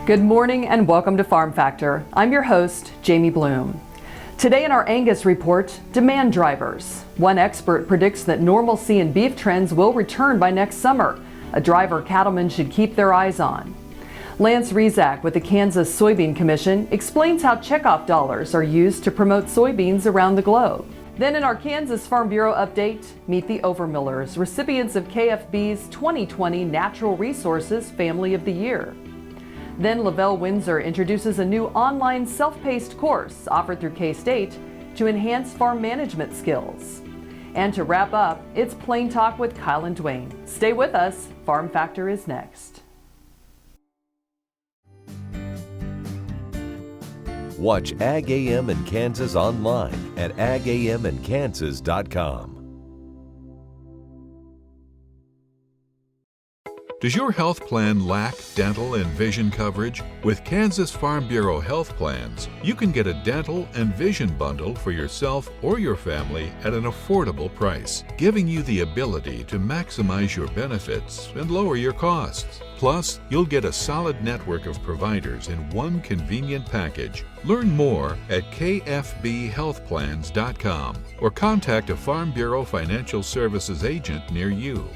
Good morning and welcome to Farm Factor. I'm your host, Jamie Bloom. Today in our Angus Report, demand drivers. One expert predicts that normalcy in beef trends will return by next summer, a driver cattlemen should keep their eyes on. Lance Rezac with the Kansas Soybean Commission explains how checkoff dollars are used to promote soybeans around the globe. Then in our Kansas Farm Bureau update, meet the Overmillers, recipients of KFB's 2020 Natural Resources Family of the Year. Then Lavelle Winsor introduces a new online self-paced course offered through K-State to enhance farm management skills. And to wrap up, it's Plain Talk with Kyle and Duane. Stay with us. Farm Factor is next. Watch Ag AM in Kansas online at agaminkansas.com. Does your health plan lack dental and vision coverage? With Kansas Farm Bureau Health Plans, you can get a dental and vision bundle for yourself or your family at an affordable price, giving you the ability to maximize your benefits and lower your costs. Plus, you'll get a solid network of providers in one convenient package. Learn more at kfbhealthplans.com or contact a Farm Bureau Financial Services agent near you.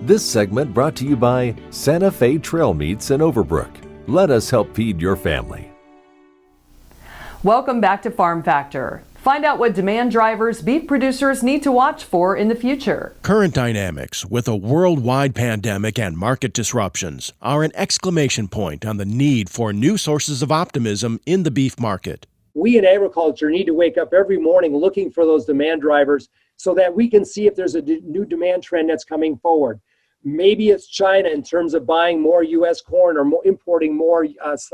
This segment brought to you by Santa Fe Trail Meats in Overbrook. Let us help feed your family. Welcome back to Farm Factor. Find out what demand drivers beef producers need to watch for in the future. Current dynamics with a worldwide pandemic and market disruptions are an exclamation point on the need for new sources of optimism in the beef market. We in agriculture need to wake up every morning looking for those demand drivers so that we can see if there's a new demand trend that's coming forward. Maybe it's China in terms of buying more U.S. corn or importing more U.S.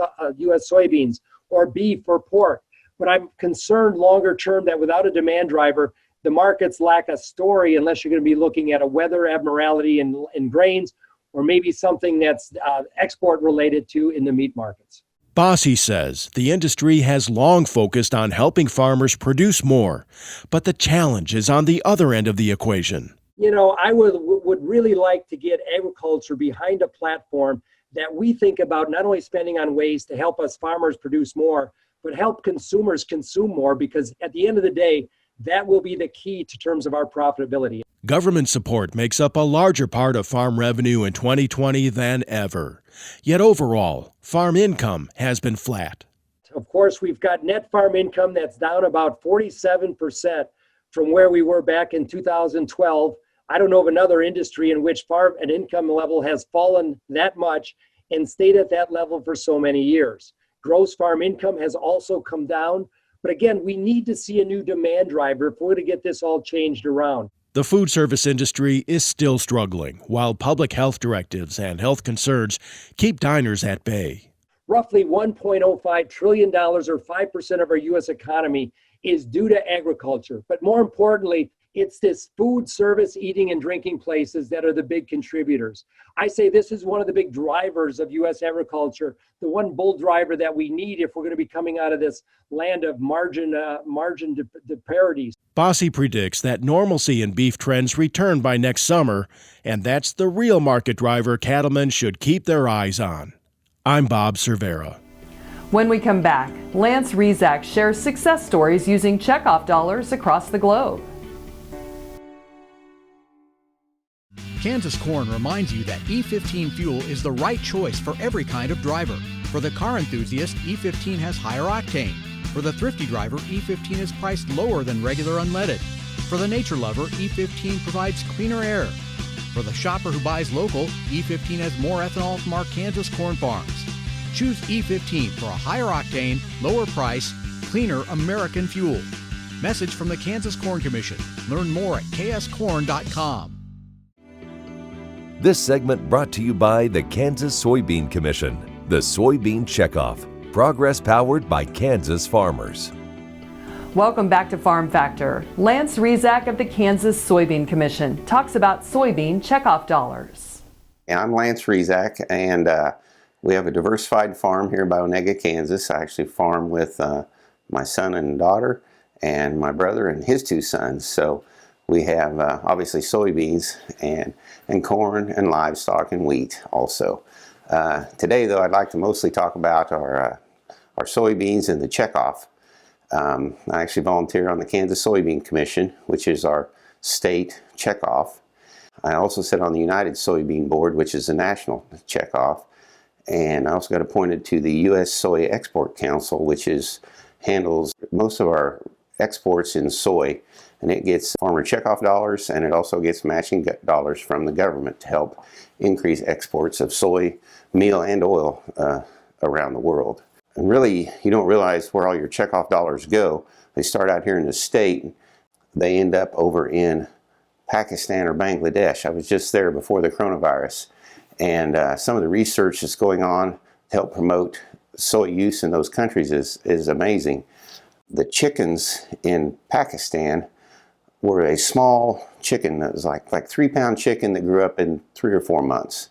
soybeans or beef or pork. But I'm concerned longer term that without a demand driver, the markets lack a story unless you're going to be looking at a weather abnormality in grains or maybe something that's export related to in the meat markets. Bossy says the industry has long focused on helping farmers produce more, but the challenge is on the other end of the equation. You know, I would really like to get agriculture behind a platform that we think about not only spending on ways to help us farmers produce more, but help consumers consume more, because at the end of the day, that will be the key to terms of our profitability. Government support makes up a larger part of farm revenue in 2020 than ever. Yet overall, farm income has been flat. Of course, we've got net farm income that's down about 47% from where we were back in 2012. I don't know of another industry in which farm and income level has fallen that much and stayed at that level for so many years. Gross farm income has also come down. But again, we need to see a new demand driver if we're going to get this all changed around. The food service industry is still struggling, while public health directives and health concerns keep diners at bay. Roughly $1.05 trillion, or 5% of our U.S. economy, is due to agriculture. But more importantly, it's this food service, eating and drinking places that are the big contributors. I say this is one of the big drivers of U.S. agriculture, the one bull driver that we need if we're going to be coming out of this land of margin disparities. Bossy predicts that normalcy in beef trends return by next summer, and that's the real market driver cattlemen should keep their eyes on. I'm Bob Cervera. When we come back, Lance Rezac shares success stories using checkoff dollars across the globe. Kansas Corn reminds you that E15 fuel is the right choice for every kind of driver. For the car enthusiast, E15 has higher octane. For the thrifty driver, E15 is priced lower than regular unleaded. For the nature lover, E15 provides cleaner air. For the shopper who buys local, E15 has more ethanol from our Kansas corn farms. Choose E15 for a higher octane, lower price, cleaner American fuel. Message from the Kansas Corn Commission. Learn more at kscorn.com. This segment brought to you by the Kansas Soybean Commission, the Soybean Checkoff, progress powered by Kansas farmers. Welcome back to Farm Factor. Lance Rezac of the Kansas Soybean Commission talks about soybean checkoff dollars. And I'm Lance Rezac, and we have a diversified farm here in Onega, Kansas. I actually farm with my son and daughter and my brother and his two sons. So we have obviously soybeans and corn and livestock and wheat also. Today, though, I'd like to mostly talk about our soybeans and the checkoff. I actually volunteer on the Kansas Soybean Commission, which is our state checkoff. I also sit on the United Soybean Board, which is the national checkoff. And I also got appointed to the U.S. Soy Export Council, which handles most of our exports in soy. And it gets farmer checkoff dollars, and it also gets matching dollars from the government to help increase exports of soy, meal, and oil around the world. And really, you don't realize where all your checkoff dollars go. They start out here in the state. They end up over in Pakistan or Bangladesh. I was just there before the coronavirus. And some of the research that's going on to help promote soy use in those countries is amazing. The chickens in Pakistan were a small chicken that was like 3-pound chicken that grew up in 3 or 4 months.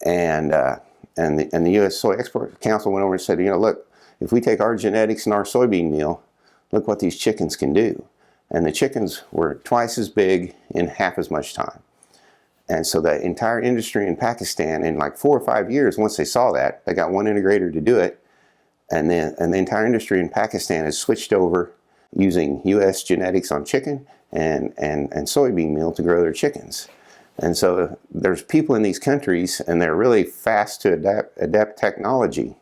And the U.S. Soy Export Council went over and said, look, if we take our genetics and our soybean meal, look what these chickens can do. And the chickens were twice as big in half as much time. And so the entire industry in Pakistan, in like 4 or 5 years, once they saw that, they got one integrator to do it. And the entire industry in Pakistan has switched over using U.S. genetics on chicken and soybean meal to grow their chickens. And so there's people in these countries, and they're really fast to adapt technology.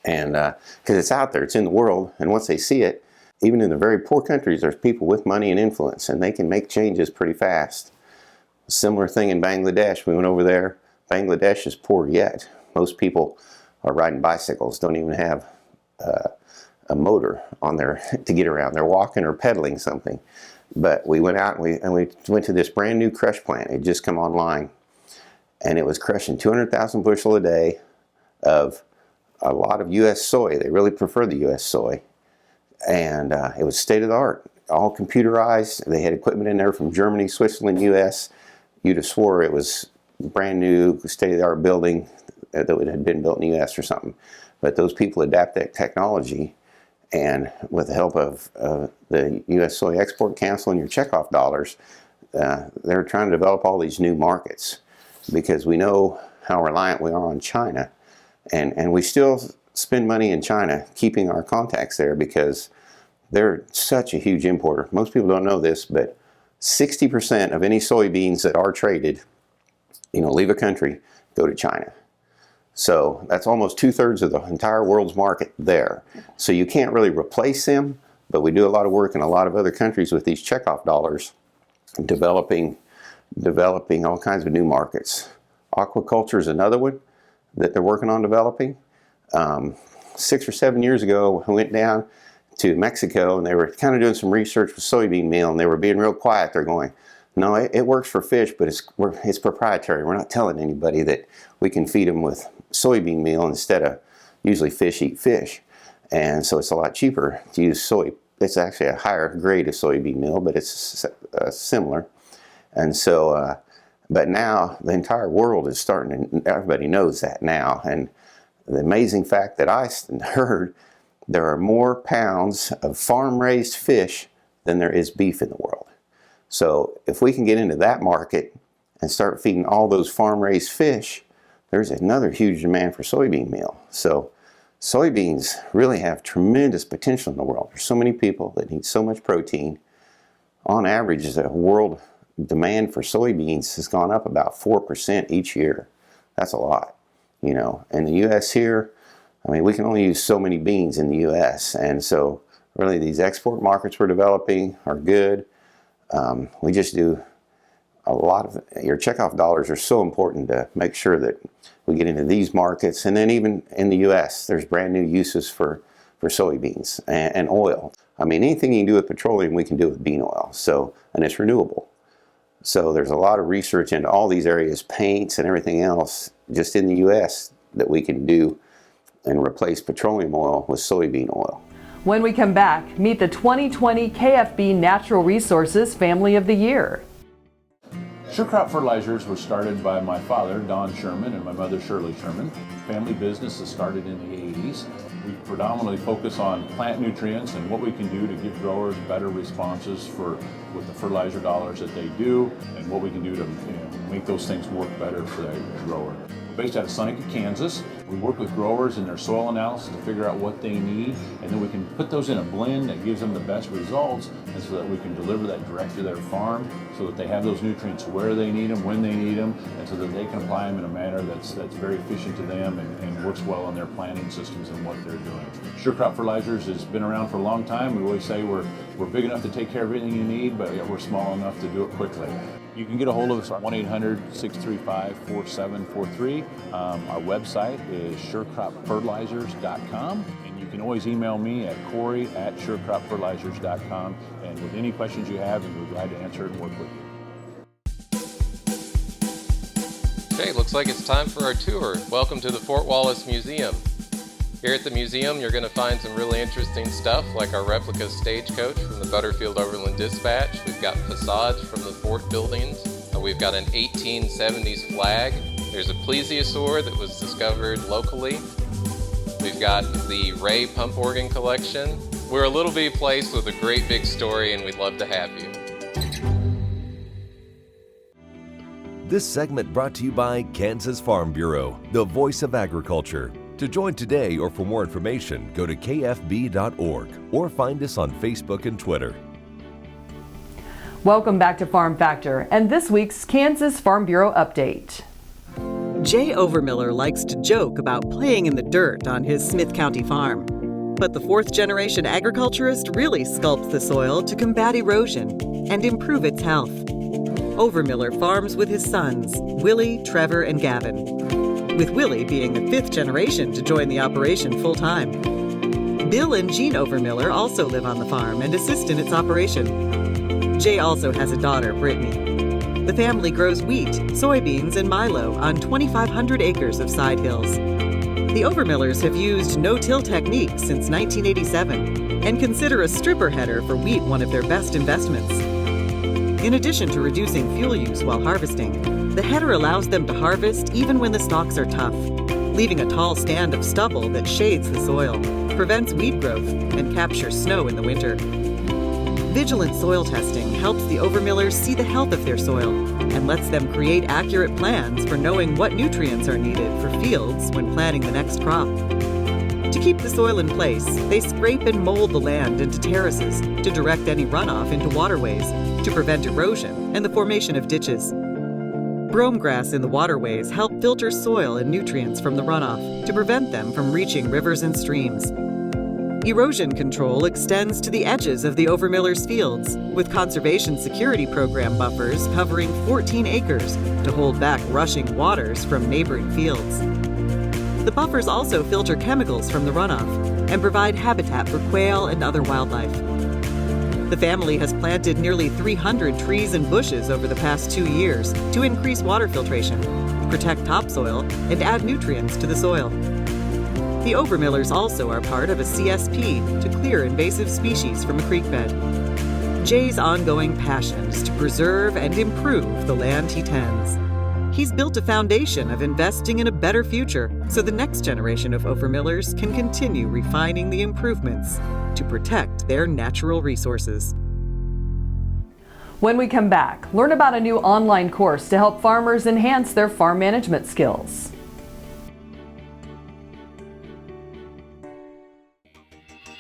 And because it's out there, it's in the world, and once they see it, even in the very poor countries, there's people with money and influence, and they can make changes pretty fast. Similar thing in Bangladesh. We went over there. Bangladesh is poor yet. Most people are riding bicycles, don't even have a motor on there to get around. They're walking or pedaling something. But we went out and we went to this brand new crush plant. It had just come online, and it was crushing 200,000 bushel a day of a lot of U.S. soy. They really prefer the U.S. soy, and it was state of the art, all computerized. They had equipment in there from Germany, Switzerland, U.S. You'd have swore it was brand new, state of the art building that had been built in the U.S. or something. But those people adapt that technology. And with the help of the U.S. Soy Export Council and your checkoff dollars, they're trying to develop all these new markets, because we know how reliant we are on China. And we still spend money in China keeping our contacts there because they're such a huge importer. Most people don't know this, but 60% of any soybeans that are traded, leave a country, go to China. So that's almost 2/3 of the entire world's market there. So you can't really replace them, but we do a lot of work in a lot of other countries with these checkoff dollars, developing all kinds of new markets. Aquaculture is another one that they're working on developing. 6 or 7 years ago, I went down to Mexico, and they were kind of doing some research with soybean meal, and they were being real quiet. They're going, no, it works for fish, but it's proprietary. We're not telling anybody that we can feed them with soybean meal instead of usually fish eat fish. And so it's a lot cheaper to use soy. It's actually a higher grade of soybean meal, but it's similar. And so, but now the entire world is everybody knows that now. And the amazing fact that I heard, there are more pounds of farm-raised fish than there is beef in the world. So if we can get into that market and start feeding all those farm-raised fish, there's another huge demand for soybean meal. So soybeans really have tremendous potential in the world. There's so many people that need so much protein. On average, the world demand for soybeans has gone up about 4% each year. That's a lot. In the U.S. here, we can only use so many beans in the U.S. And so really these export markets we're developing are good. We just do a lot of, your checkoff dollars are so important to make sure that we get into these markets. And then even in the U.S., there's brand new uses for soybeans and oil. Anything you can do with petroleum, we can do with bean oil. So, and it's renewable. So there's a lot of research into all these areas, paints and everything else, just in the U.S. that we can do and replace petroleum oil with soybean oil. When we come back, meet the 2020 KFB Natural Resources Family of the Year. Sure Crop Fertilizers was started by my father, Don Sherman, and my mother, Shirley Sherman. Family business that started in the 80s. We predominantly focus on plant nutrients and what we can do to give growers better responses with the fertilizer dollars that they do, and what we can do to make those things work better for that grower. We're based out of Seneca, Kansas. We work with growers in their soil analysis to figure out what they need, and then we can put those in a blend that gives them the best results, and so that we can deliver that direct to their farm so that they have those nutrients where they need them, when they need them, and so that they can apply them in a manner that's very efficient to them and works well on their planting systems and what they're doing. Sure Crop Fertilizers has been around for a long time. We always say we're big enough to take care of everything you need, but we're small enough to do it quickly. You can get a hold of us at 1-800-635-4743. Our website is surecropfertilizers.com, and you can always email me at Corey@surecropfertilizers.com, and with any questions you have, we're glad to answer it and work with you. Okay, looks like it's time for our tour. Welcome to the Fort Wallace Museum. Here at the museum, you're going to find some really interesting stuff, like our replica stagecoach from the Butterfield Overland Dispatch. We've got facades from the fort buildings. We've got an 1870s flag. There's a plesiosaur that was discovered locally. We've got the Ray pump organ collection. We're a little bitty place with a great big story, and we'd love to have you. This segment brought to you by Kansas Farm Bureau, the voice of agriculture. To join today or for more information, go to kfb.org or find us on Facebook and Twitter. Welcome back to Farm Factor and this week's Kansas Farm Bureau update. Jay Overmiller likes to joke about playing in the dirt on his Smith County farm. But the fourth-generation agriculturist really sculpts the soil to combat erosion and improve its health. Overmiller farms with his sons, Willie, Trevor, and Gavin, with Willie being the fifth generation to join the operation full-time. Bill and Jean Overmiller also live on the farm and assist in its operation. Jay also has a daughter, Brittany. The family grows wheat, soybeans, and milo on 2,500 acres of side hills. The Overmillers have used no-till techniques since 1987 and consider a stripper header for wheat one of their best investments. In addition to reducing fuel use while harvesting, the header allows them to harvest even when the stalks are tough, leaving a tall stand of stubble that shades the soil, prevents weed growth, and captures snow in the winter. Vigilant soil testing helps the Overmillers see the health of their soil and lets them create accurate plans for knowing what nutrients are needed for fields when planting the next crop. To keep the soil in place, they scrape and mold the land into terraces to direct any runoff into waterways to prevent erosion and the formation of ditches. Brome grass in the waterways help filter soil and nutrients from the runoff to prevent them from reaching rivers and streams. Erosion control extends to the edges of the Overmillers' fields, with Conservation Security Program buffers covering 14 acres to hold back rushing waters from neighboring fields. The buffers also filter chemicals from the runoff and provide habitat for quail and other wildlife. The family has planted nearly 300 trees and bushes over the past 2 years to increase water filtration, protect topsoil, and add nutrients to the soil. The Overmillers also are part of a CSP to clear invasive species from a creek bed. Jay's ongoing passion is to preserve and improve the land he tends. He's built a foundation of investing in a better future so the next generation of Overmillers can continue refining the improvements to protect their natural resources. When we come back, learn about a new online course to help farmers enhance their farm management skills.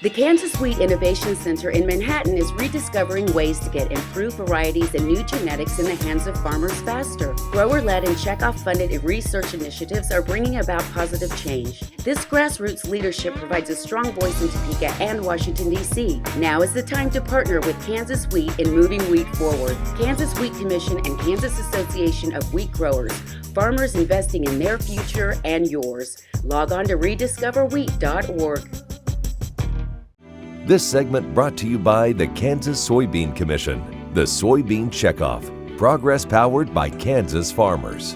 The Kansas Wheat Innovation Center in Manhattan is rediscovering ways to get improved varieties and new genetics in the hands of farmers faster. Grower-led and Checkoff-funded research initiatives are bringing about positive change. This grassroots leadership provides a strong voice in Topeka and Washington, D.C. Now is the time to partner with Kansas Wheat in moving wheat forward. Kansas Wheat Commission and Kansas Association of Wheat Growers. Farmers investing in their future and yours. Log on to rediscoverwheat.org. This segment brought to you by the Kansas Soybean Commission, the Soybean Checkoff, progress powered by Kansas farmers.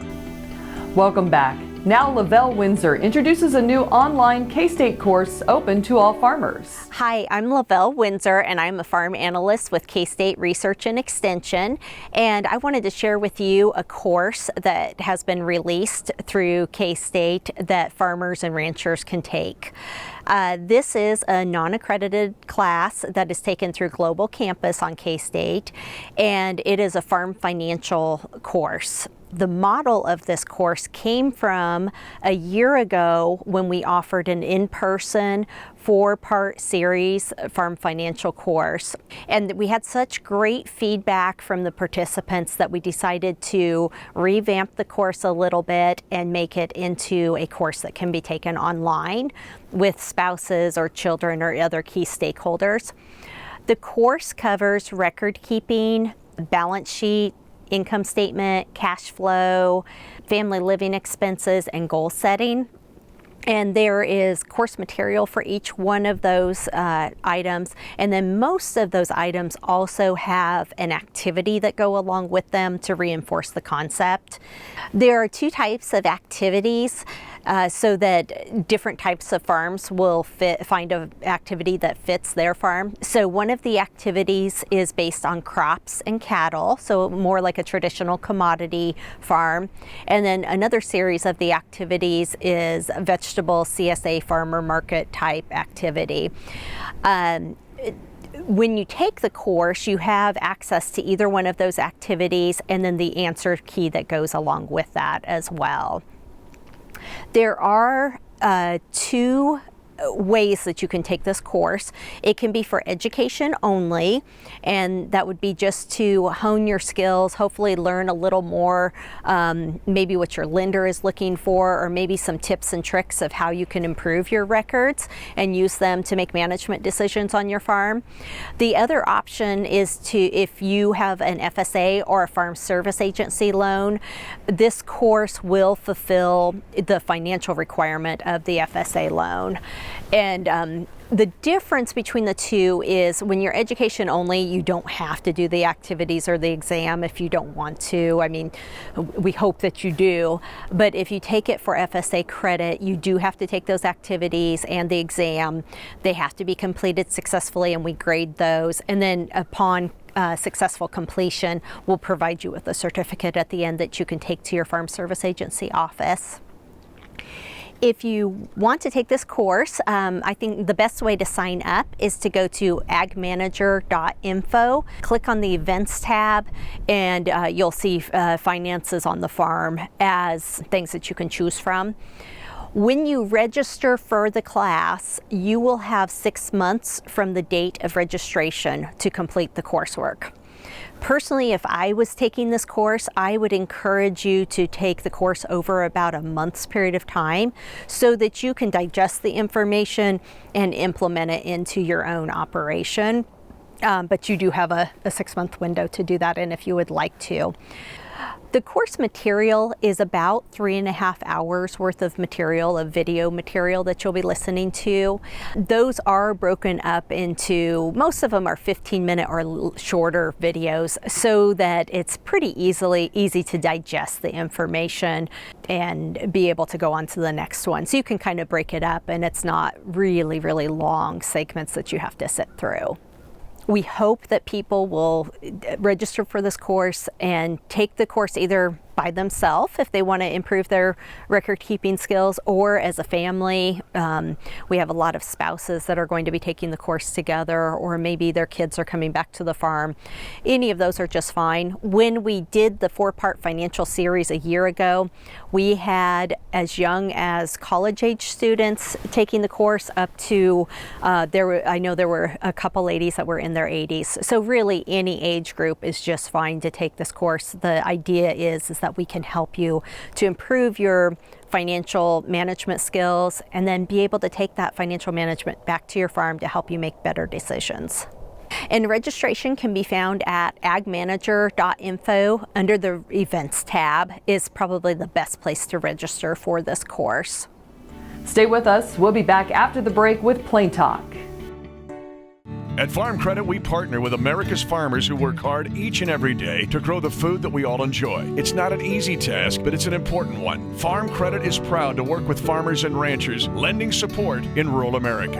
Welcome back. Now Lavelle Winsor introduces a new online K-State course open to all farmers. Hi, I'm Lavelle Winsor and I'm a farm analyst with K-State Research and Extension, and I wanted to share with you a course that has been released through K-State that farmers and ranchers can take. This is a non-accredited class that is taken through Global Campus on K-State, and it is a farm financial course. The model of this course came from a year ago when we offered an in-person 4-part series farm financial course. And we had such great feedback from the participants that we decided to revamp the course a little bit and make it into a course that can be taken online with spouses or children or other key stakeholders. The course covers record keeping, balance sheet, income statement, cash flow, family living expenses, and goal setting. And there is course material for each one of those items. And then most of those items also have an activity that go along with them to reinforce the concept. There are 2 types of activities so that different types of farms will find an activity that fits their farm. So one of the activities is based on crops and cattle, so more like a traditional commodity farm. And then another series of the activities is vegetable CSA farmer market type activity. When you take the course, you have access to either one of those activities and then the answer key that goes along with that as well. There are 2 ways that you can take this course. It can be for education only, and that would be just to hone your skills, hopefully learn a little more, maybe what your lender is looking for, or maybe some tips and tricks of how you can improve your records and use them to make management decisions on your farm. The other option is to, if you have an FSA or a farm service agency loan, this course will fulfill the financial requirement of the FSA loan. And the difference between the 2 is when you're education only, you don't have to do the activities or the exam if you don't want to. I mean, we hope that you do. But if you take it for FSA credit, you do have to take those activities and the exam. They have to be completed successfully, and we grade those. And then upon successful completion, we'll provide you with a certificate at the end that you can take to your farm service agency office. If you want to take this course, I think the best way to sign up is to go to agmanager.info, click on the events tab, and you'll see finances on the farm as things that you can choose from. When you register for the class, you will have 6 months from the date of registration to complete the coursework. Personally, if I was taking this course, I would encourage you to take the course over about a month's period of time so that you can digest the information and implement it into your own operation. But you do have a 6-month window to do that in if you would like to. The course material is about 3.5 hours worth of material, of video material that you'll be listening to. Those are broken up into, most of them are 15-minute or shorter videos, so that it's pretty easy to digest the information and be able to go on to the next one. So you can kind of break it up, and it's not really, really long segments that you have to sit through. We hope that people will register for this course and take the course either by themselves if they want to improve their record keeping skills, or as a family. We have a lot of spouses that are going to be taking the course together, or maybe their kids are coming back to the farm. Any of those are just fine. When we did the 4-part financial series a year ago, we had as young as college age students taking the course up to, I know there were a couple ladies that were in their 80s. So really any age group is just fine to take this course. The idea is that we can help you to improve your financial management skills and then be able to take that financial management back to your farm to help you make better decisions. And registration can be found at agmanager.info under the events tab is probably the best place to register for this course. Stay with us. We'll be back after the break with Plain Talk. At Farm Credit, we partner with America's farmers who work hard each and every day to grow the food that we all enjoy. It's not an easy task, but it's an important one. Farm Credit is proud to work with farmers and ranchers, lending support in rural America.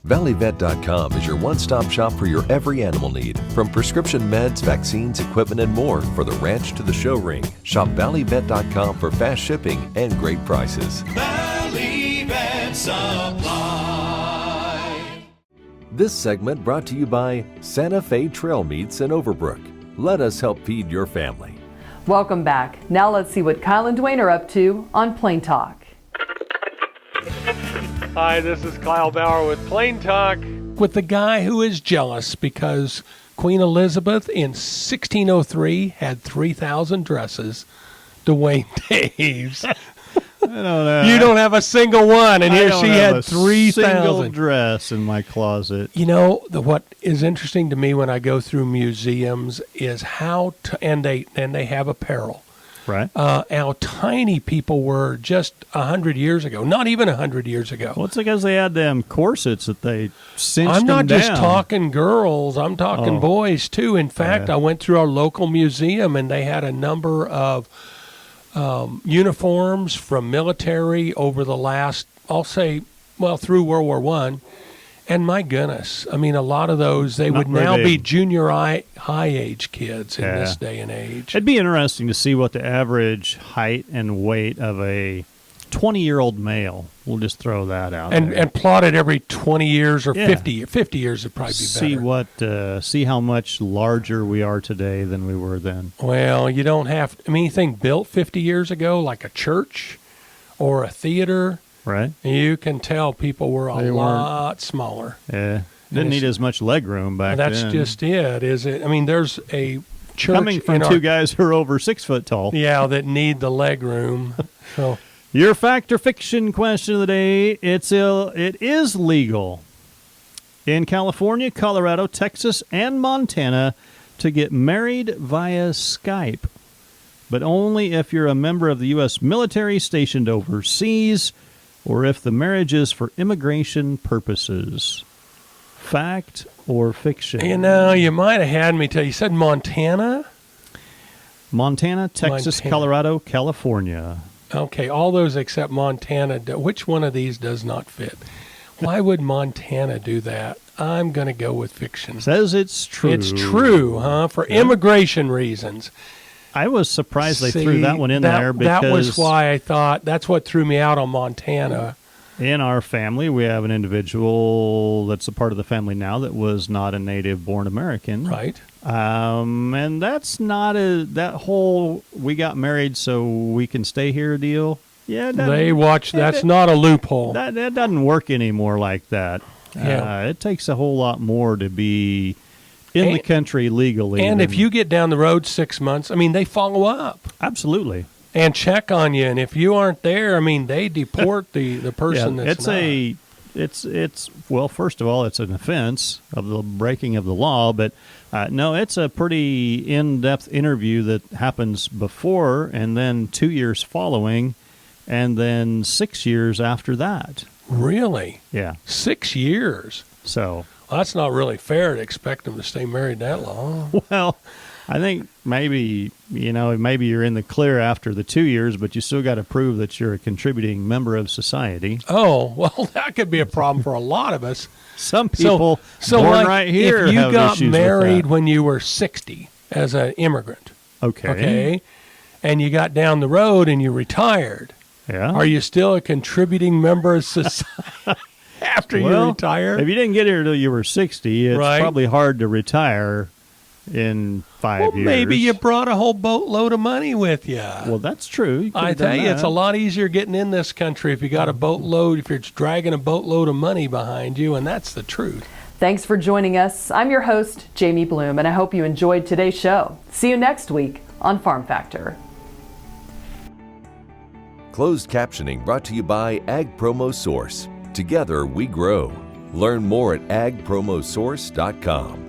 ValleyVet.com is your one-stop shop for your every animal need. From prescription meds, vaccines, equipment, and more for the ranch to the show ring. Shop ValleyVet.com for fast shipping and great prices. Valley Vet Supply. This segment brought to you by Santa Fe Trail Meats in Overbrook. Let us help feed your family. Welcome back. Now let's see what Kyle and Duane are up to on Plain Talk. Hi, this is Kyle Bauer with Plain Talk. With the guy who is jealous because Queen Elizabeth in 1603 had 3,000 dresses, Duane Daves. I don't know. You don't have a single one, and here she had 3,000. Single dress in my closet. You know, what is interesting to me when I go through museums is and they have apparel. Right. How tiny people were just 100 years ago. Not even 100 years ago. Well, it's because they had them corsets that they cinched I'm not them just down. talking girls. I'm talking boys, too. In fact, I went through our local museum, and they had a number of uniforms from military over the last, I'll say, through World War I. And my goodness, I mean, a lot of those, they would now be junior high age kids in this day and age. It'd be interesting to see what the average height and weight of a 20-year-old male, we'll just throw that out there. And plot it every 20 years or 50 years would probably be better. See how much larger we are today than we were then. Well, you don't have, anything built 50 years ago, like a church or a theater, right? You can tell people were a lot smaller. Yeah. Didn't need as much leg room back then. That's just it, is it? I mean, there's a church coming from two guys who are over 6 foot tall. Yeah, that need the leg room. So, your fact or fiction question of the day, it is legal in California, Colorado, Texas, and Montana to get married via Skype, but only if you're a member of the U.S. military stationed overseas or if the marriage is for immigration purposes. Fact or fiction? You know, you might have had me tell you. Said Montana? Montana, Texas, Colorado, California. Okay, all those except Montana. Which one of these does not fit? Why would Montana do that? I'm going to go with fiction. Says it's true. It's true, huh? For immigration reasons. I was surprised they threw that one in there because that was why I thought that's what threw me out on Montana. In our family, we have an individual that's a part of the family now that was not a native-born American. Right. And that's not that whole we got married so we can stay here deal. Yeah, that's not a loophole. That doesn't work anymore like that. Yeah. It takes a whole lot more to be in the country legally. And if you get down the road 6 months, they follow up. Absolutely. And check on you. And if you aren't there, they deport the person that's not. First of all, it's an offense of the breaking of the law. But no, it's a pretty in-depth interview that happens before and then 2 years following and then 6 years after that. Really? Yeah. 6 years. So... Well, that's not really fair to expect them to stay married that long. Well, I think maybe you're in the clear after the 2 years, but you still got to prove that you're a contributing member of society. Oh, well, that could be a problem for a lot of us. Some people born right here if you have got issues married with that. when you were 60 as an immigrant, okay, and you got down the road and you retired, are you still a contributing member of society? After you retire? If you didn't get here until you were 60, it's probably hard to retire in 5 years. Maybe you brought a whole boatload of money with you. Well, that's true. I tell you, it's a lot easier getting in this country if you got a boatload, if you're dragging a boatload of money behind you, and that's the truth. Thanks for joining us. I'm your host, Jamie Bloom, and I hope you enjoyed today's show. See you next week on Farm Factor. Closed captioning brought to you by Ag Promo Source. Together we grow. Learn more at agpromosource.com.